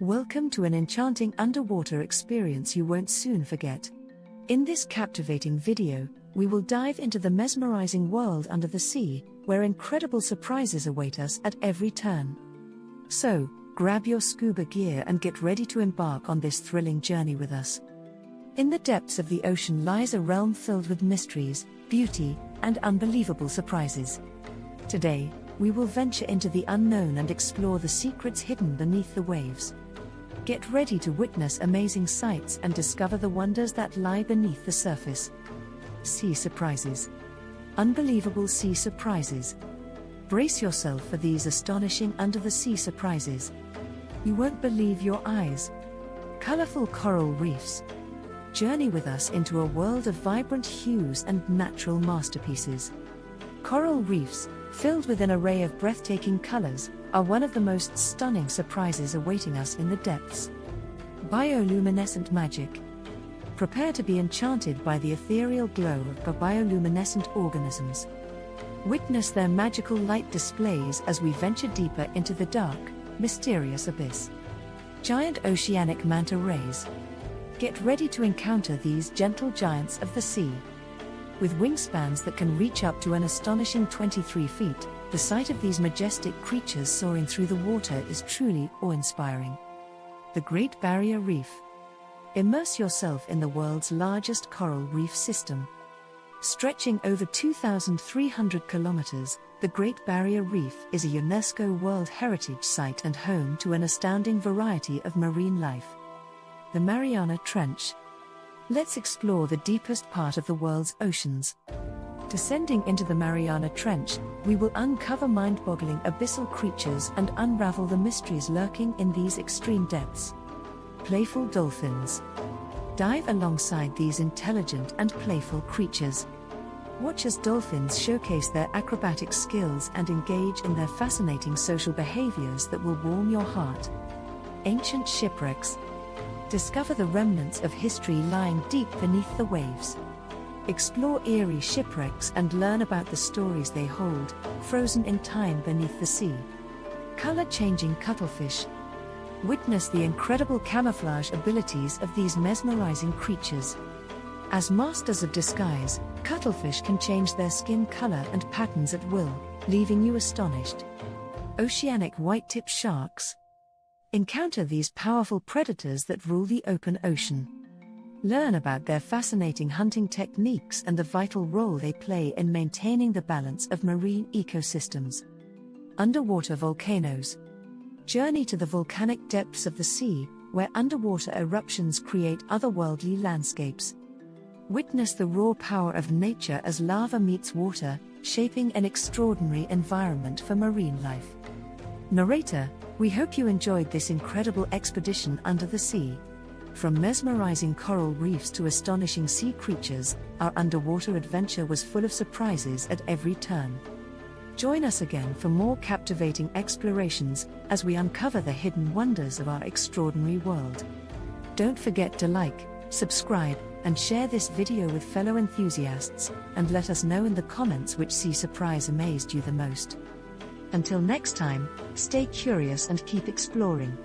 Welcome to an enchanting underwater experience you won't soon forget. In this captivating video, we will dive into the mesmerizing world under the sea, where incredible surprises await us at every turn. So, grab your scuba gear and get ready to embark on this thrilling journey with us. In the depths of the ocean lies a realm filled with mysteries, beauty, and unbelievable surprises. Today, we will venture into the unknown and explore the secrets hidden beneath the waves. Get ready to witness amazing sights and discover the wonders that lie beneath the surface. Sea surprises. Unbelievable sea surprises. Brace yourself for these astonishing under-the-sea surprises. You won't believe your eyes. Colorful coral reefs. Journey with us into a world of vibrant hues and natural masterpieces. Coral reefs, filled with an array of breathtaking colors, are one of the most stunning surprises awaiting us in the depths. Bioluminescent magic. Prepare to be enchanted by the ethereal glow of bioluminescent organisms. Witness their magical light displays as we venture deeper into the dark, mysterious abyss. Giant oceanic manta rays. Get ready to encounter these gentle giants of the sea. With wingspans that can reach up to an astonishing 23 feet, the sight of these majestic creatures soaring through the water is truly awe-inspiring. The Great Barrier Reef. Immerse yourself in the world's largest coral reef system. Stretching over 2,300 kilometers, the Great Barrier Reef is a UNESCO World Heritage Site and home to an astounding variety of marine life. The Mariana Trench. Let's explore the deepest part of the world's oceans. Descending into the Mariana Trench, we will uncover mind-boggling abyssal creatures and unravel the mysteries lurking in these extreme depths. Playful dolphins. Dive alongside these intelligent and playful creatures. Watch as dolphins showcase their acrobatic skills and engage in their fascinating social behaviors that will warm your heart. Ancient shipwrecks. Discover the remnants of history lying deep beneath the waves. Explore eerie shipwrecks and learn about the stories they hold, frozen in time beneath the sea. Color-changing cuttlefish. Witness the incredible camouflage abilities of these mesmerizing creatures. As masters of disguise, cuttlefish can change their skin color and patterns at will, leaving you astonished. Oceanic white-tip sharks. Encounter these powerful predators that rule the open ocean. Learn about their fascinating hunting techniques and the vital role they play in maintaining the balance of marine ecosystems. Underwater volcanoes. Journey to the volcanic depths of the sea, where underwater eruptions create otherworldly landscapes. Witness the raw power of nature as lava meets water, shaping an extraordinary environment for marine life. Narrator, we hope you enjoyed this incredible expedition under the sea. From mesmerizing coral reefs to astonishing sea creatures, our underwater adventure was full of surprises at every turn. Join us again for more captivating explorations as we uncover the hidden wonders of our extraordinary world. Don't forget to like, subscribe, and share this video with fellow enthusiasts, and let us know in the comments which sea surprise amazed you the most. Until next time, stay curious and keep exploring.